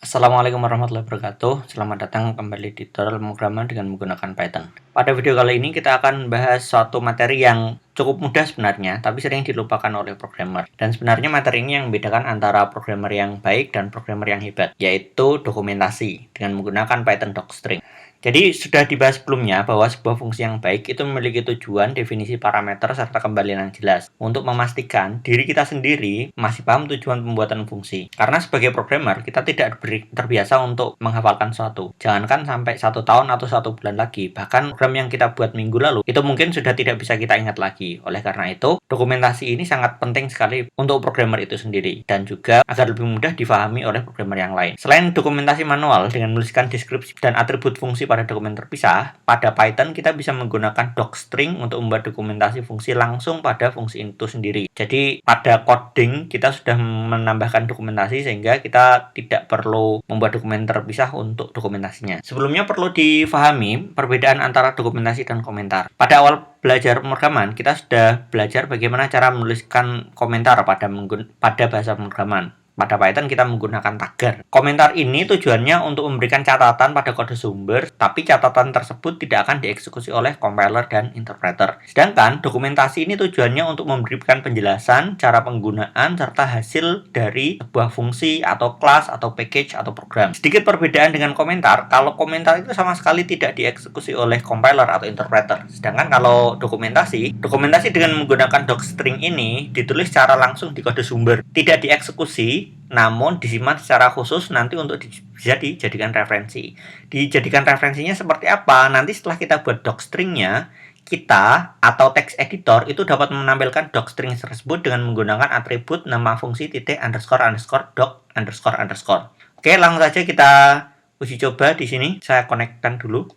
Assalamualaikum warahmatullahi wabarakatuh. Selamat datang kembali di tutorial pemrograman dengan menggunakan Python. Pada video kali ini kita akan membahas suatu materi yang cukup mudah sebenarnya, tapi sering dilupakan oleh programmer. Dan sebenarnya materi ini yang membedakan antara programmer yang baik dan programmer yang hebat, yaitu dokumentasi dengan menggunakan Python docstring. Jadi sudah dibahas sebelumnya bahwa sebuah fungsi yang baik itu memiliki tujuan, definisi parameter, serta kembalian yang jelas untuk memastikan diri kita sendiri masih paham tujuan pembuatan fungsi. Karena sebagai programmer, kita tidak terbiasa untuk menghafalkan sesuatu. Jangankan sampai 1 tahun atau 1 bulan lagi, bahkan program yang kita buat minggu lalu, itu mungkin sudah tidak bisa kita ingat lagi. Oleh karena itu, dokumentasi ini sangat penting sekali untuk programmer itu sendiri, dan juga agar lebih mudah difahami oleh programmer yang lain. Selain dokumentasi manual dengan menuliskan deskripsi dan atribut fungsi pada dokumen terpisah, pada Python kita bisa menggunakan docstring untuk membuat dokumentasi fungsi langsung pada fungsi itu sendiri. Jadi pada coding kita sudah menambahkan dokumentasi sehingga kita tidak perlu membuat dokumen terpisah untuk dokumentasinya. Sebelumnya perlu difahami perbedaan antara dokumentasi dan komentar. Pada awal belajar pemrograman, kita sudah belajar bagaimana cara menuliskan komentar pada bahasa pemrograman. Pada Python kita menggunakan tagger. Komentar ini tujuannya untuk memberikan catatan pada kode sumber, tapi catatan tersebut tidak akan dieksekusi oleh compiler dan interpreter. Sedangkan dokumentasi ini tujuannya untuk memberikan penjelasan, cara penggunaan, serta hasil dari sebuah fungsi atau kelas atau package atau program. Sedikit perbedaan dengan komentar, kalau komentar itu sama sekali tidak dieksekusi oleh compiler atau interpreter. Sedangkan kalau dokumentasi dengan menggunakan docstring ini ditulis secara langsung di kode sumber, tidak dieksekusi, namun disimpan secara khusus nanti untuk bisa dijadikan referensi. Dijadikan referensinya seperti apa? Nanti setelah kita buat docstringnya, kita atau text editor itu dapat menampilkan docstring tersebut dengan menggunakan atribut nama fungsi titik underscore underscore doc underscore underscore. Oke, langsung saja kita uji coba di sini. Saya konekkan dulu.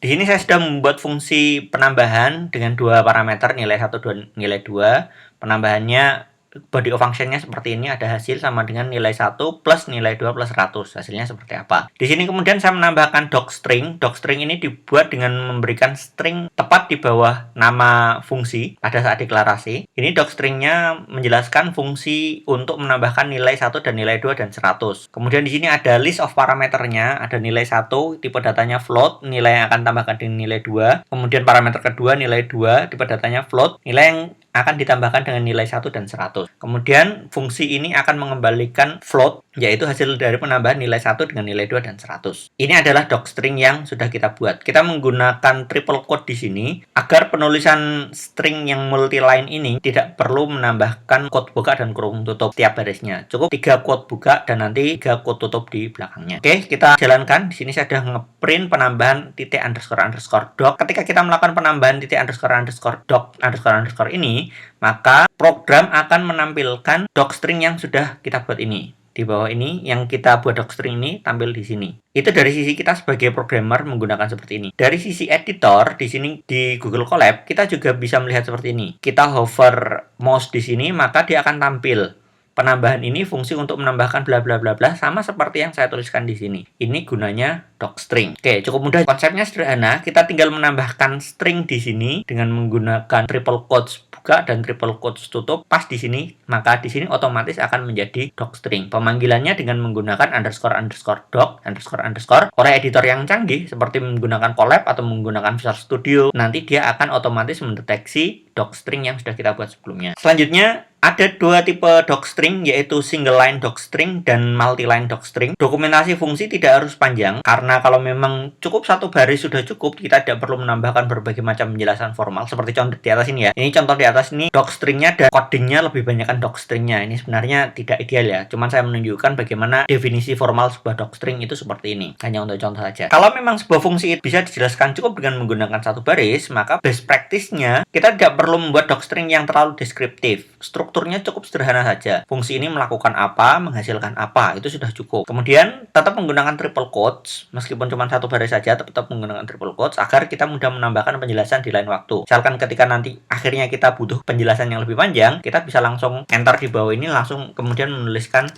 Di sini saya sudah membuat fungsi penambahan dengan 2 parameter, nilai 1 dan nilai 2. Penambahannya body of function-nya seperti ini, ada hasil sama dengan nilai 1 plus nilai 2 plus 100. Hasilnya seperti apa? Di sini kemudian saya menambahkan docstring. Docstring ini dibuat dengan memberikan string tepat di bawah nama fungsi pada saat deklarasi. Ini docstringnya menjelaskan fungsi untuk menambahkan nilai 1 dan nilai 2 dan 100. Kemudian di sini ada list of parameternya, ada nilai 1, tipe datanya float, nilai yang akan tambahkan dengan nilai 2. Kemudian parameter kedua nilai 2, tipe datanya float, nilai yang akan ditambahkan dengan nilai 1 dan 100. Kemudian fungsi ini akan mengembalikan float, yaitu hasil dari penambahan nilai 1 dengan nilai 2 dan 100. Ini adalah docstring yang sudah kita buat. Kita menggunakan triple quote di sini agar penulisan string yang multi-line ini tidak perlu menambahkan quote buka dan kurung tutup tiap barisnya. Cukup 3 quote buka dan nanti 3 quote tutup di belakangnya. Oke, kita jalankan. Di sini saya sudah ngeprint penambahan titik underscore underscore doc. Ketika kita melakukan penambahan titik underscore underscore doc underscore underscore ini, maka program akan menampilkan docstring yang sudah kita buat ini. Di bawah ini yang kita buat docstring ini tampil di sini. Itu dari sisi kita sebagai programmer menggunakan seperti ini. Dari sisi editor di sini di Google Colab kita juga bisa melihat seperti ini. Kita hover mouse di sini maka dia akan tampil. Penambahan ini fungsi untuk menambahkan bla bla bla bla, sama seperti yang saya tuliskan di sini. Ini gunanya docstring. Oke, cukup mudah. Konsepnya sederhana. Kita tinggal menambahkan string di sini dengan menggunakan triple quotes buka dan triple quotes tutup pas di sini, maka di sini otomatis akan menjadi docstring. Pemanggilannya dengan menggunakan underscore underscore doc underscore underscore. Oleh editor yang canggih seperti menggunakan Colab atau menggunakan Visual Studio, nanti dia akan otomatis mendeteksi docstring yang sudah kita buat sebelumnya. Selanjutnya ada 2 tipe docstring, yaitu single line docstring dan multi line docstring. Dokumentasi fungsi tidak harus panjang, karena kalau memang cukup 1 baris sudah cukup, kita tidak perlu menambahkan berbagai macam penjelasan formal seperti contoh di atas ini ya. Ini contoh di atas ini docstringnya dan codingnya lebih banyakkan docstringnya. Ini sebenarnya tidak ideal ya, cuman saya menunjukkan bagaimana definisi formal sebuah docstring itu seperti ini, hanya untuk contoh saja. Kalau memang sebuah fungsi itu bisa dijelaskan cukup dengan menggunakan 1 baris, maka best practice-nya kita tidak perlu membuat docstring yang terlalu deskriptif. Strukturnya cukup sederhana saja. Fungsi ini melakukan apa, menghasilkan apa, itu sudah cukup. Kemudian tetap menggunakan triple quotes, meskipun cuma 1 baris saja, tetap menggunakan triple quotes agar kita mudah menambahkan penjelasan di lain waktu. Misalkan ketika nanti akhirnya kita butuh penjelasan yang lebih panjang, kita bisa langsung enter di bawah ini, langsung kemudian menuliskan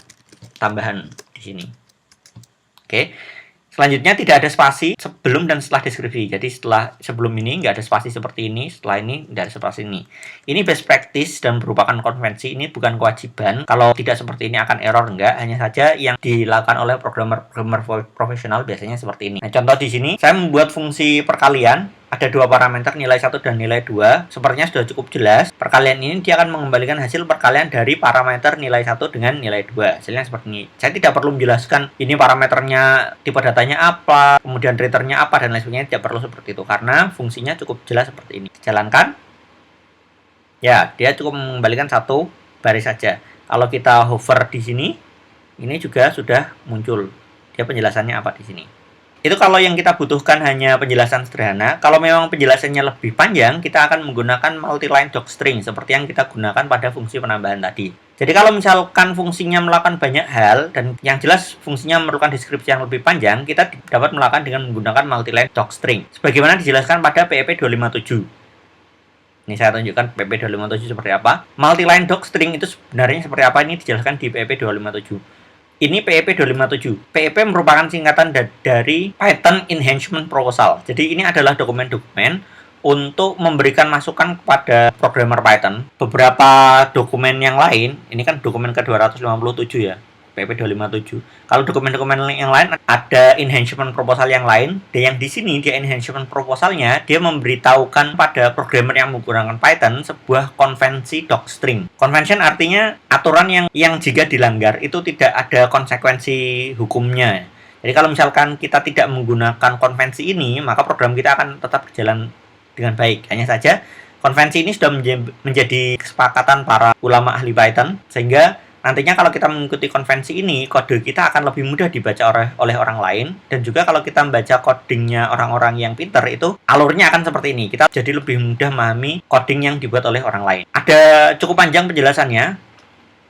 tambahan di sini. Oke. Selanjutnya tidak ada spasi sebelum dan setelah deskripsi. Jadi sebelum ini nggak ada spasi seperti ini, setelah ini nggak ada spasi ini. Ini best practice dan merupakan konvensi, ini bukan kewajiban. Kalau tidak seperti ini akan error, enggak. Hanya saja yang dilakukan oleh programmer profesional biasanya seperti ini. Nah, contoh di sini saya membuat fungsi perkalian. Ada dua parameter, nilai 1 dan nilai 2. Sepertinya sudah cukup jelas. Perkalian ini dia akan mengembalikan hasil perkalian dari parameter nilai 1 dengan nilai 2. Hasilnya seperti ini. Saya tidak perlu menjelaskan ini parameternya, tipe datanya apa, kemudian returnnya apa, dan lain sebagainya. Tidak perlu seperti itu, karena fungsinya cukup jelas seperti ini. Jalankan. Ya, dia cukup mengembalikan satu baris saja. Kalau kita hover di sini, ini juga sudah muncul. Dia penjelasannya apa di sini. Itu kalau yang kita butuhkan hanya penjelasan sederhana. Kalau memang penjelasannya lebih panjang, kita akan menggunakan multi-line docstring seperti yang kita gunakan pada fungsi penambahan tadi. Jadi kalau misalkan fungsinya melakukan banyak hal dan yang jelas fungsinya memerlukan deskripsi yang lebih panjang, kita dapat melakukan dengan menggunakan multi-line docstring. Sebagaimana dijelaskan pada PEP 257. Ini saya tunjukkan PEP 257 seperti apa. Multi-line docstring itu sebenarnya seperti apa, ini dijelaskan di PEP 257. Ini PEP 257. PEP merupakan singkatan dari Python Enhancement Proposal. Jadi ini adalah dokumen-dokumen untuk memberikan masukan kepada programmer Python. Beberapa dokumen yang lain, ini kan dokumen ke-257 ya, PEP 257. Kalau dokumen-dokumen yang lain ada enhancement proposal yang lain, dan yang di sini dia enhancement proposalnya dia memberitahukan pada programmer yang menggunakan Python sebuah konvensi docstring. Convention artinya aturan yang jika dilanggar itu tidak ada konsekuensi hukumnya. Jadi kalau misalkan kita tidak menggunakan konvensi ini, maka program kita akan tetap berjalan dengan baik. Hanya saja konvensi ini sudah menjadi kesepakatan para ulama ahli Python, sehingga nantinya kalau kita mengikuti konvensi ini, kode kita akan lebih mudah dibaca oleh orang lain. Dan juga kalau kita membaca codingnya orang-orang yang pintar, itu alurnya akan seperti ini. Kita jadi lebih mudah memahami coding yang dibuat oleh orang lain. Ada cukup panjang penjelasannya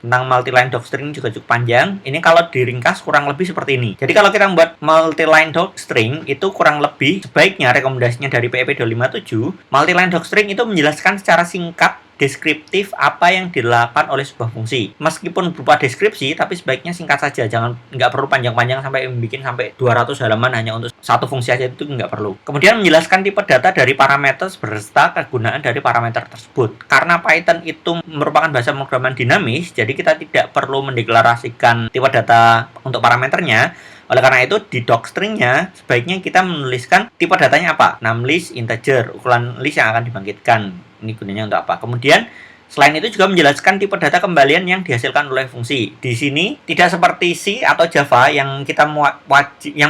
tentang multi-line docstring, juga cukup panjang. Ini kalau diringkas kurang lebih seperti ini. Jadi kalau kita membuat multi-line docstring, itu kurang lebih sebaiknya rekomendasinya dari PEP 257, multi-line docstring itu menjelaskan secara singkat deskriptif apa yang dilakukan oleh sebuah fungsi. Meskipun berupa deskripsi, tapi sebaiknya singkat saja. Nggak perlu panjang-panjang sampai bikin sampai 200 halaman hanya untuk satu fungsi saja, itu nggak perlu. Kemudian menjelaskan tipe data dari parameter beserta kegunaan dari parameter tersebut. Karena Python itu merupakan bahasa pemrograman dinamis, jadi kita tidak perlu mendeklarasikan tipe data untuk parameternya. Oleh karena itu, di docstringnya sebaiknya kita menuliskan tipe datanya apa. Numlist, integer, ukuran list yang akan dibangkitkan. Ini gunanya untuk apa? Kemudian selain itu juga menjelaskan tipe data kembalian yang dihasilkan oleh fungsi. Di sini tidak seperti C atau Java yang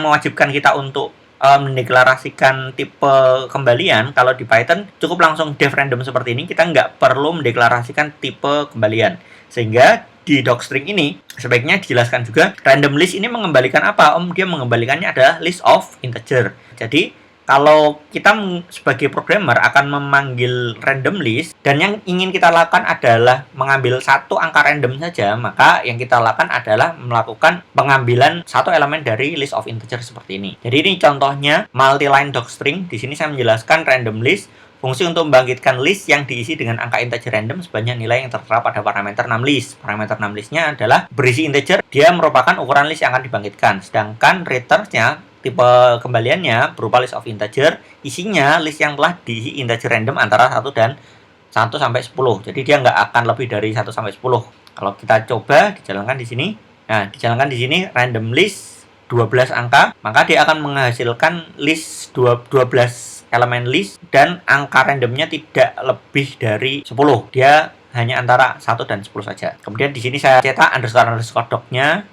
mewajibkan kita untuk mendeklarasikan tipe kembalian. Kalau di Python cukup langsung def random seperti ini, kita nggak perlu mendeklarasikan tipe kembalian. Sehingga di docstring ini sebaiknya dijelaskan juga random list ini mengembalikan apa? Dia mengembalikannya adalah list of integer. Jadi kalau kita sebagai programmer akan memanggil random list dan yang ingin kita lakukan adalah mengambil satu angka random saja, maka yang kita lakukan adalah melakukan pengambilan satu elemen dari list of integer seperti ini. Jadi ini contohnya multi-line docstring. Di sini saya menjelaskan random list, fungsi untuk membangkitkan list yang diisi dengan angka integer random sebanyak nilai yang tertera pada parameter numList. Parameter numList-nya adalah berisi integer, dia merupakan ukuran list yang akan dibangkitkan. Sedangkan return-nya, tipe kembaliannya berupa list of integer, isinya list yang telah diisi integer random antara 1 dan 1 sampai 10. Jadi dia nggak akan lebih dari 1 sampai 10. Kalau kita coba dijalankan di sini. Nah, dijalankan di sini random list 12 angka, maka dia akan menghasilkan list 12 elemen list dan angka randomnya tidak lebih dari 10. Dia hanya antara 1 dan 10 saja. Kemudian di sini saya cetak underscore doc-nya.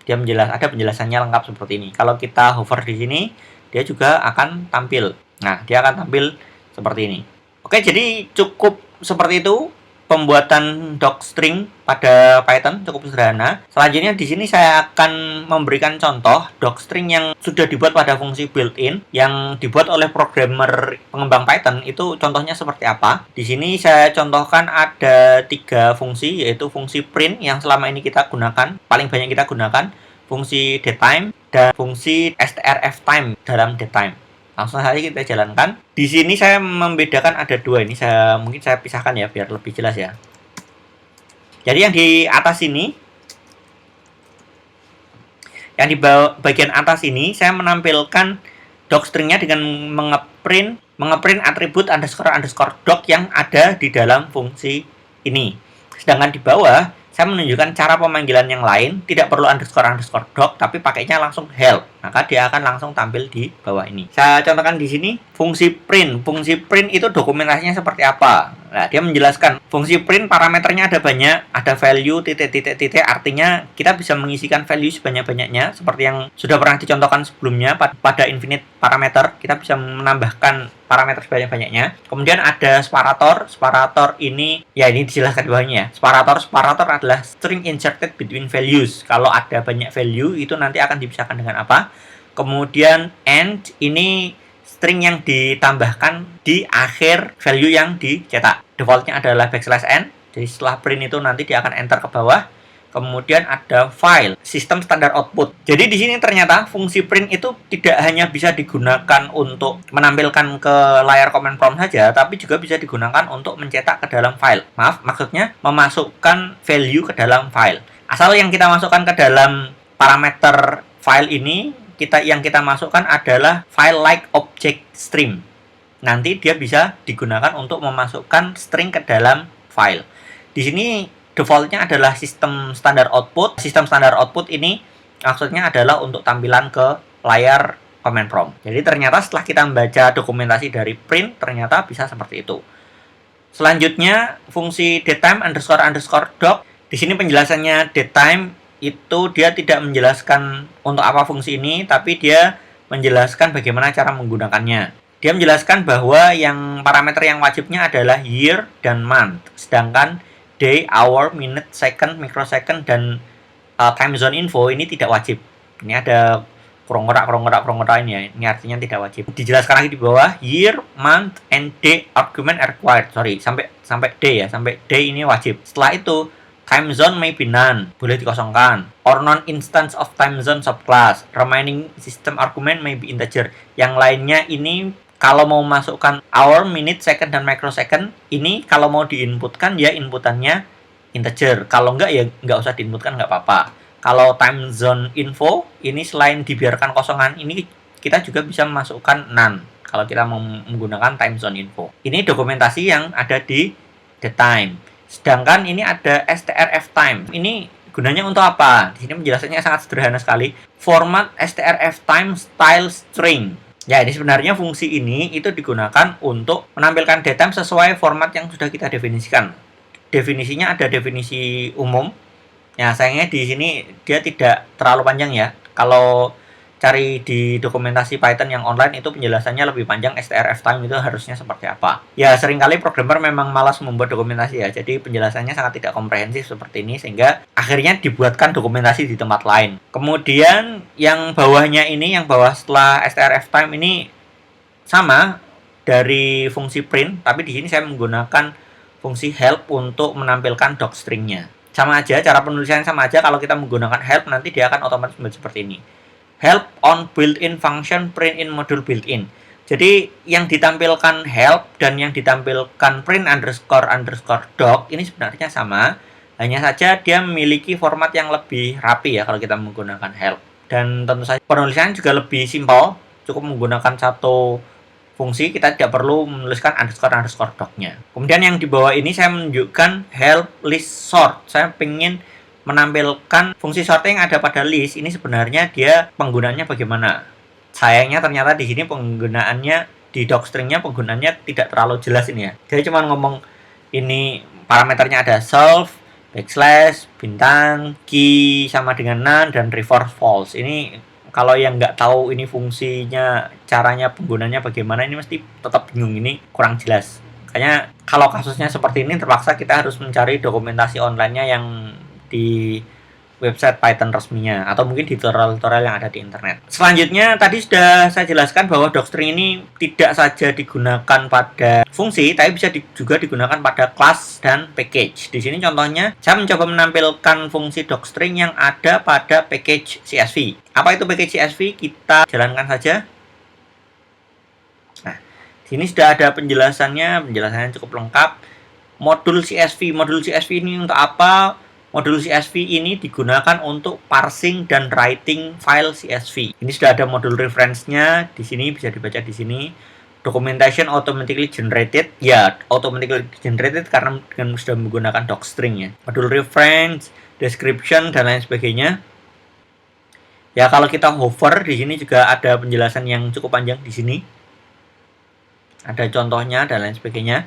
Dia ada penjelasannya lengkap seperti ini. Kalau kita hover di sini, dia juga akan tampil. Nah, dia akan tampil seperti ini. Oke, jadi cukup seperti itu pembuatan docstring pada Python, cukup sederhana. Selanjutnya di sini saya akan memberikan contoh docstring yang sudah dibuat pada fungsi built-in yang dibuat oleh programmer pengembang Python. Itu contohnya seperti apa? Di sini saya contohkan ada 3 fungsi, yaitu fungsi print yang selama ini kita gunakan, paling banyak kita gunakan, fungsi datetime dan fungsi strftime dalam datetime. Langsung saja kita jalankan. Di sini saya membedakan ada 2 ini. Mungkin saya pisahkan ya biar lebih jelas ya. Jadi yang di atas ini Yang di bagian atas ini saya menampilkan docstringnya dengan mengeprint atribut underscore doc yang ada di dalam fungsi ini. Sedangkan di bawah saya menunjukkan cara pemanggilan yang lain, tidak perlu underscore doc, tapi pakainya langsung help. Maka dia akan langsung tampil di bawah ini. Saya contohkan di sini fungsi print. Fungsi print itu dokumentasinya seperti apa? Nah, dia menjelaskan fungsi print parameternya ada banyak, ada value titik, artinya kita bisa mengisikan value sebanyak-banyaknya seperti yang sudah pernah dicontohkan sebelumnya pada infinite parameter, kita bisa menambahkan parameter sebanyak-banyaknya. Kemudian ada separator ini ya ini dijelaskan di bawahnya ya. Separator adalah string inserted between values. Kalau ada banyak value itu nanti akan dipisahkan dengan apa? Kemudian end ini string yang ditambahkan di akhir value yang dicetak. Defaultnya adalah \n. Jadi setelah print itu nanti dia akan enter ke bawah. Kemudian ada file, sistem standar output. Jadi di sini ternyata fungsi print itu tidak hanya bisa digunakan untuk menampilkan ke layar command prompt saja, tapi juga bisa digunakan untuk mencetak ke dalam file. Maaf, maksudnya memasukkan value ke dalam file. Asal yang kita masukkan ke dalam parameter file ini, yang kita masukkan adalah file like object stream. Nanti dia bisa digunakan untuk memasukkan string ke dalam file. Di sini defaultnya adalah sistem standar output. Sistem standar output ini maksudnya adalah untuk tampilan ke layar command prompt. Jadi ternyata setelah kita membaca dokumentasi dari print, ternyata bisa seperti itu. Selanjutnya fungsi datetime underscore doc. Di sini penjelasannya datetime itu dia tidak menjelaskan untuk apa fungsi ini, tapi dia menjelaskan bagaimana cara menggunakannya. Dia menjelaskan bahwa yang parameter yang wajibnya adalah year dan month, sedangkan day, hour, minute, second, microsecond, dan time zone info ini tidak wajib. Ini ada kurang-kurang ini ya, ini artinya tidak wajib. Dijelaskan lagi di bawah, year, month, and day argument are required. Sampai day ya, sampai day ini wajib. Setelah itu time zone may be none, boleh dikosongkan. Or non-instance of time zone subclass. Remaining system argument may be integer. Yang lainnya ini kalau mau masukkan hour, minute, second, dan microsecond, ini kalau mau diinputkan ya inputannya integer. Kalau enggak ya enggak usah diinputkan, enggak apa-apa. Kalau time zone info, ini selain dibiarkan kosongan, ini kita juga bisa memasukkan none. Kalau kita mau menggunakan time zone info. Ini dokumentasi yang ada di datetime. Sedangkan ini ada strftime. Ini gunanya untuk apa? Di sini penjelasannya sangat sederhana sekali. Format strftime style string. Ya, ini sebenarnya fungsi ini itu digunakan untuk menampilkan datetime sesuai format yang sudah kita definisikan. Definisinya ada definisi umum. Ya, sayangnya di sini dia tidak terlalu panjang ya. Kalau cari di dokumentasi Python yang online itu penjelasannya lebih panjang, strftime itu harusnya seperti apa. Ya, seringkali programmer memang malas membuat dokumentasi ya, jadi penjelasannya sangat tidak komprehensif seperti ini, sehingga akhirnya dibuatkan dokumentasi di tempat lain. Kemudian yang bawahnya ini, yang bawah setelah strftime ini sama dari fungsi print, tapi di sini saya menggunakan fungsi help untuk menampilkan docstringnya. Sama aja, cara penulisannya sama aja. Kalau kita menggunakan help, nanti dia akan otomatis seperti ini. Help on built-in function print in module built-in. Jadi yang ditampilkan help dan yang ditampilkan print underscore doc ini sebenarnya sama. Hanya saja dia memiliki format yang lebih rapi ya kalau kita menggunakan help. Dan tentu saja penulisannya juga lebih simpel. Cukup menggunakan satu fungsi, kita tidak perlu menuliskan underscore doc-nya. Kemudian yang di bawah ini saya menunjukkan help list sort. Saya ingin menampilkan fungsi sorting yang ada pada list. Ini sebenarnya dia penggunaannya bagaimana. Sayangnya ternyata di sini penggunaannya di docstringnya penggunaannya tidak terlalu jelas ini ya. Jadi cuma ngomong ini parameternya ada self, backslash, bintang, key sama dengan none, dan reverse false. Ini kalau yang nggak tahu ini fungsinya, caranya penggunanya bagaimana, ini mesti tetap bingung, ini kurang jelas. Makanya kalau kasusnya seperti ini terpaksa kita harus mencari dokumentasi online-nya yang di website Python resminya atau mungkin di tutorial-tutorial yang ada di internet. Selanjutnya tadi sudah saya jelaskan bahwa docstring ini tidak saja digunakan pada fungsi, tapi bisa juga digunakan pada kelas dan package. Di sini contohnya saya mencoba menampilkan fungsi docstring yang ada pada package CSV. Apa itu package CSV? Kita jalankan saja. Nah, sini sudah ada penjelasannya cukup lengkap. Modul CSV ini untuk apa? Modul CSV ini digunakan untuk parsing dan writing file CSV. Ini sudah ada modul reference-nya di sini, bisa dibaca di sini. Documentation automatically generated, ya automatically generated karena sudah menggunakan docstring ya. Modul reference, description dan lain sebagainya. Ya kalau kita hover di sini juga ada penjelasan yang cukup panjang di sini. Ada contohnya dan lain sebagainya.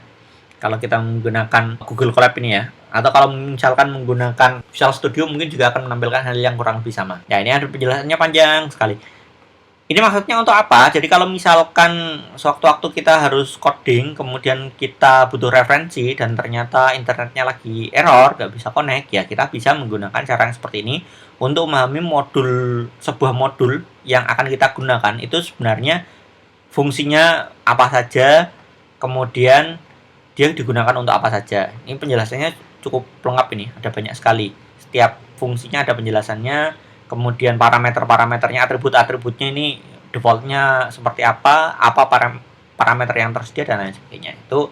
Kalau kita menggunakan Google Colab ini ya, atau kalau misalkan menggunakan Visual Studio mungkin juga akan menampilkan hal yang kurang lebih sama. Ya ini ada penjelasannya panjang sekali. Ini maksudnya untuk apa? Jadi kalau misalkan sewaktu-waktu kita harus coding, kemudian kita butuh referensi dan ternyata internetnya lagi error, nggak bisa connect, ya kita bisa menggunakan cara yang seperti ini untuk memahami sebuah modul yang akan kita gunakan itu sebenarnya fungsinya apa saja, kemudian dia digunakan untuk apa saja. Ini penjelasannya cukup lengkap ini, ada banyak sekali. Setiap fungsinya ada penjelasannya, kemudian parameter-parameternya, atribut-atributnya ini defaultnya seperti apa parameter yang tersedia dan lain sebagainya. Itu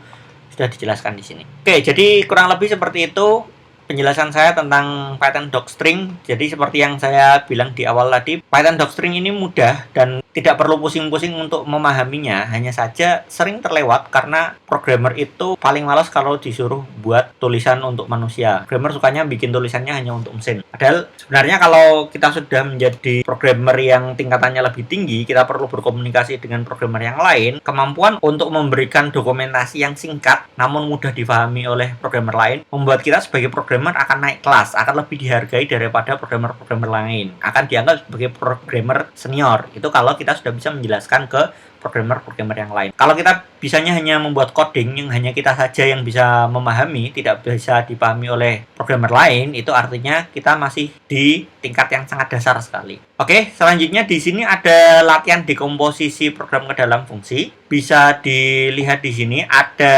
sudah dijelaskan di sini. Oke, jadi kurang lebih seperti itu penjelasan saya tentang Python docstring. Jadi seperti yang saya bilang di awal tadi, Python docstring ini mudah dan tidak perlu pusing-pusing untuk memahaminya, hanya saja sering terlewat karena programmer itu paling malas kalau disuruh buat tulisan untuk manusia. Programmer sukanya bikin tulisannya hanya untuk mesin. Padahal sebenarnya kalau kita sudah menjadi programmer yang tingkatannya lebih tinggi, kita perlu berkomunikasi dengan programmer yang lain. Kemampuan untuk memberikan dokumentasi yang singkat namun mudah difahami oleh programmer lain membuat kita sebagai programmer akan naik kelas, akan lebih dihargai daripada programmer-programmer lain. Akan dianggap sebagai programmer senior. Itu kalau kita sudah bisa menjelaskan ke programmer-programmer yang lain. Kalau kita bisanya hanya membuat coding yang hanya kita saja yang bisa memahami, tidak bisa dipahami oleh programmer lain, itu artinya kita masih di tingkat yang sangat dasar sekali. Oke, selanjutnya di sini ada latihan dekomposisi program ke dalam fungsi. Bisa dilihat di sini ada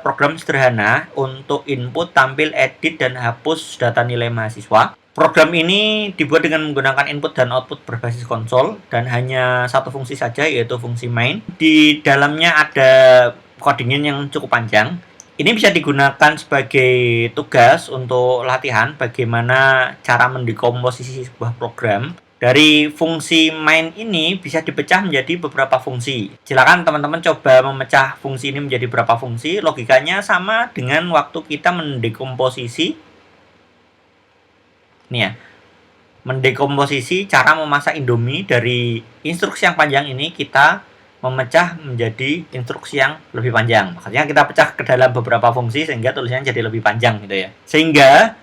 program sederhana untuk input, tampil, edit, dan hapus data nilai mahasiswa. Program ini dibuat dengan menggunakan input dan output berbasis konsol dan hanya satu fungsi saja, yaitu fungsi main. Di dalamnya ada codingnya yang cukup panjang. Ini bisa digunakan sebagai tugas untuk latihan bagaimana cara mendekomposisi sebuah program. Dari fungsi main ini bisa dipecah menjadi beberapa fungsi. Silakan teman-teman coba memecah fungsi ini menjadi beberapa fungsi. Logikanya sama dengan waktu kita mendekomposisi nih ya, mendekomposisi cara memasak Indomie. Dari instruksi yang panjang ini kita memecah menjadi instruksi yang lebih panjang. Maksudnya kita pecah ke dalam beberapa fungsi sehingga tulisannya jadi lebih panjang gitu ya. Sehingga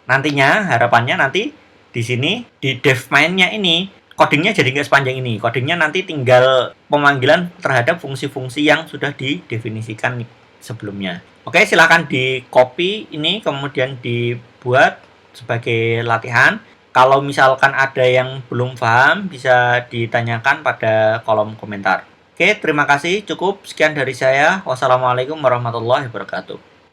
nantinya harapannya nanti di sini di dev main-nya ini codingnya jadi nggak sepanjang ini. Codingnya nanti tinggal pemanggilan terhadap fungsi-fungsi yang sudah didefinisikan sebelumnya. Oke, silahkan di copy ini kemudian dibuat sebagai latihan. Kalau misalkan ada yang belum paham bisa ditanyakan pada kolom komentar. Oke, terima kasih. Cukup sekian dari saya. Wassalamualaikum warahmatullahi wabarakatuh.